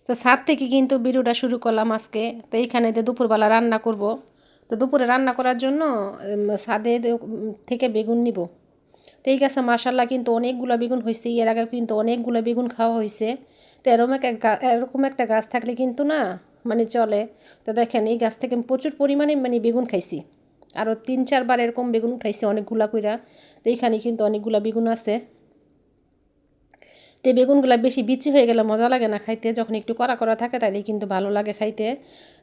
তো ছাদ থেকে কিন্তু ভিডিওটা শুরু করলাম আজকে। তো এইখানে যে দুপুরবেলা রান্না করব, তো দুপুরে রান্না করার জন্য ছাদে থেকে বেগুন নিব। তো এই গাছে মাশাল্লাহ কিন্তু অনেকগুলো বেগুন হয়েছে, এর আগে কিন্তু অনেকগুলো বেগুন খাওয়া হয়েছে। তো এরকম একটা গাছ থাকলে কিন্তু না মানে চলে। তো দেখেন এই গাছ থেকে আমি প্রচুর পরিমাণে মানে বেগুন খাইছি, আরও 3-4 বার এরকম বেগুন খাইছি অনেকগুলা কইরা। তো এইখানে কিন্তু অনেকগুলা বেগুন আছে। তো এই বেগুনগুলো বেশি বিচি হয়ে গেলে মজা লাগে না খাইতে, যখন একটু কড়া কড়া থাকে তাহলে কিন্তু ভালো লাগে খাইতে।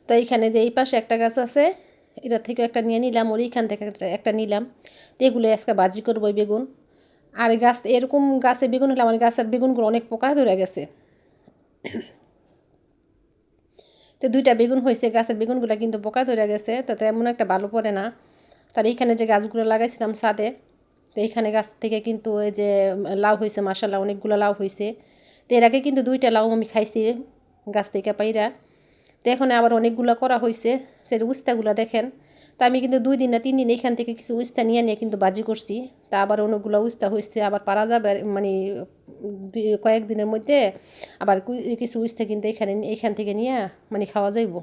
তো এইখানে যে এই পাশে একটা গাছ আছে, এটা থেকে একটা নিয়ে নিলাম, ওর এইখান থেকে একটা নিলাম। তো এগুলো আজকে ভাজি করবো ওই বেগুন। আর এই গাছ এরকম গাছে বেগুন হলে আমার গাছের বেগুনগুলো অনেক পোকা ধরে গেছে। তো 2টা বেগুন হয়েছে, গাছের বেগুনগুলো কিন্তু পোকা ধরে গেছে, তো তেমন একটা ভালো পড়ে না। তার এইখানে যে গাছগুলো লাগাইছিলাম ছাদে, তো এইখানে গাছ থেকে কিন্তু ওই যে লাউ হয়েছে, মাশাল্লাহ অনেকগুলো লাউ হয়েছে। তো এর আগে কিন্তু 2টা লাউ আমি খাইছি গাছ থেকে পাইরা। তো এখন আবার অনেকগুলো করা হয়েছে, যে উস্তাগুলো দেখেন। তা আমি কিন্তু 2 দিন না 3 দিন এখান থেকে কিছু উস্তা নিয়ে নিয়ে কিন্তু বাজি করছি। তা আবার অনেকগুলো উস্তা হয়েছে, আবার পারা যাবে মানে কয়েকদিনের মধ্যে আবার কিছু উস্তা কিন্তু এখান থেকে নিয়ে মানে খাওয়া যাইব।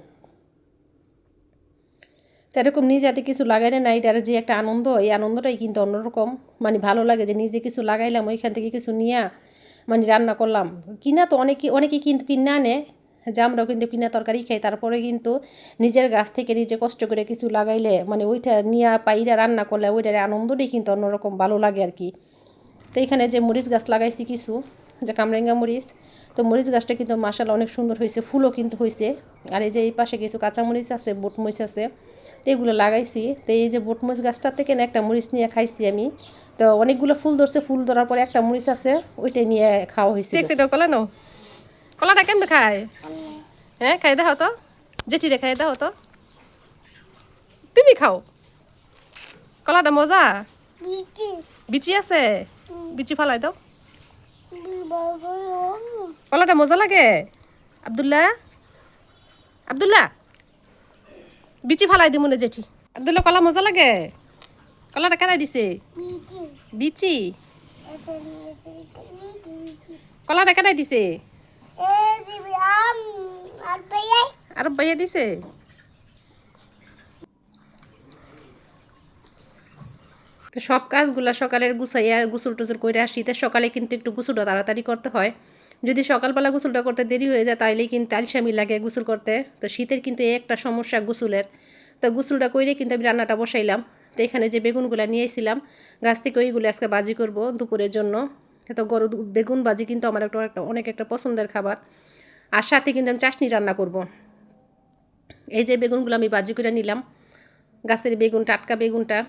তো এরকম নিজে হাতে কিছু লাগাইলে না, এটার যে একটা আনন্দ, এই আনন্দটাই কিন্তু অন্যরকম। মানে ভালো লাগে যে নিজে কিছু লাগাইলাম, ওইখান থেকে কিছু নিয়ে মানে রান্না করলাম। কিনা তো অনেকে কিন্তু কিনা আনে, যে আমরাও কিন্তু কিনা তরকারি খাই, তারপরে কিন্তু নিজের গাছ থেকে নিজে কষ্ট করে কিছু লাগাইলে মানে ওইটা নিয়ে পাইরা রান্না করলে ওইটার আনন্দটাই কিন্তু অন্যরকম ভালো লাগে আর কি। তো এখানে যে মরিচ গাছ লাগাইছি কিছু, যে কামরাঙ্গা মরিচ, তো মরিচ গাছটা কিন্তু মাশাআল্লাহ অনেক সুন্দর হয়েছে, ফুলও কিন্তু হয়েছে। আর এই যে এই পাশে কিছু কাঁচা মরিচ আছে, বোট মরিচ আছে, তো এগুলো লাগাইছি। তো এই যে বোট মরিচ গাছটার থেকে না একটা মরিচ নিয়ে খাইছি আমি। তো অনেকগুলো ফুল ধরছে, ফুল ধরার পরে একটা মরিচ আছে, ওইটাই নিয়ে খাওয়া হয়েছিল। দেখছি তো কলা নো, কলাটা কেমনে খায়? হ্যাঁ খাই দাও তো, জেঠিরে খাই দাও তো, তুমি খাও। কলাটা মজা, বিচি আছে, বিচি ফালাই দাও। কলাটা মজা লাগে। আব্দুল্লাহ, আব্দুল্লাহ, বিচি ফালাই দি মনে জেঠি। আব্দুল্লাহ কলা মজা লাগে, কলাটা কেনাই দিছে বিচি, কলাটা কেনাই দিছে আর বাইয়া দিছে। তো সব কাজগুলা সকালের গুছাইয়া গোসল টোসল করে আসি। তো সকালে কিন্তু একটু গোসলটা তাড়াতাড়ি করতে হয়, যদি সকালবেলা গোসলটা করতে দেরি হয়ে যায় তাইলেই কিন্তু আলসামি লাগে গোসল করতে। তো শীতের কিন্তু এই একটা সমস্যা গোসলের। তো গোসলটা করে কিন্তু আমি রান্নাটা বসাইলাম। তো এখানে যে বেগুনগুলো নিয়েছিলাম গাছ থেকে, ওইগুলো আজকে বাজি করব দুপুরের জন্য। তো বেগুন বাজি কিন্তু আমার অনেক একটা পছন্দের খাবার। আর সাথে কিন্তু আমি চাটনি রান্না করব। এই যে বেগুনগুলো আমি বাজি করে নিলাম, গাছের বেগুন, টাটকা বেগুনটা।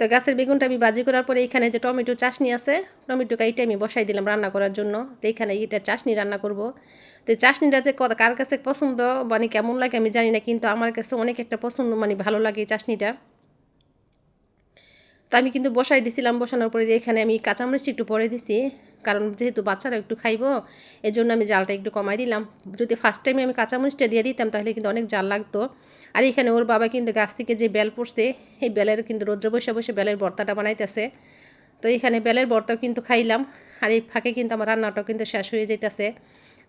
তো গাছের বেগুনটা আমি বাজি করার পরে এখানে যে টমেটো চাশনি আছে, টমেটো কাইটে আমি বসাই দিলাম রান্না করার জন্য। তো এখানে এটা চাশনি রান্না করব। তো চাশনিটা যে কার কাছে পছন্দ মানে কেমন লাগে আমি জানি না, কিন্তু আমার কাছে অনেক একটা পছন্দ, মানে ভালো লাগে এই চাশনিটা। তো আমি কিন্তু বসাই দিছিলাম, বসানোর পরে এখানে আমি কাঁচামরিচ একটু পরে দিছি, কারণ যেহেতু বাচ্চারা একটু খাইবো এই জন্য আমি জালটা একটু কমাই দিলাম। যদি ফার্স্ট টাইমে আমি কাঁচামরিচটা দিয়ে দিতাম তাহলে কিন্তু অনেক জাল লাগতো। আর এখানে ওর বাবা কিন্তু গাছ থেকে যে বেল পড়ছে, এই বেলের কিন্তু রৌদ্রে বসে বসে বেলের ভর্তাটা বানাইতেছে। তো এখানে বেলের ভর্তাও কিন্তু খাইলাম, আর এই ফাঁকে কিন্তু আমার রান্নাটাও কিন্তু শেষ হয়ে যেতেছে।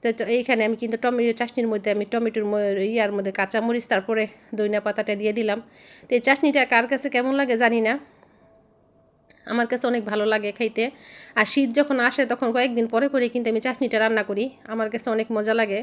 তো এইখানে আমি কিন্তু টমেটো চাটনির মধ্যে আমি টমেটোর ইয়ার মধ্যে কাঁচামরিচ তারপরে ধনিয়া পাতাটা দিয়ে দিলাম। তো এই চাটনিটা কার কাছে কেমন লাগে জানি না, আমার কাছে অনেক ভালো লাগে খাইতে। আর শীত যখন আসে তখন কয়েকদিন পরে পরে কিন্তু আমি চাটনিটা রান্না করি, আমার কাছে অনেক মজা লাগে।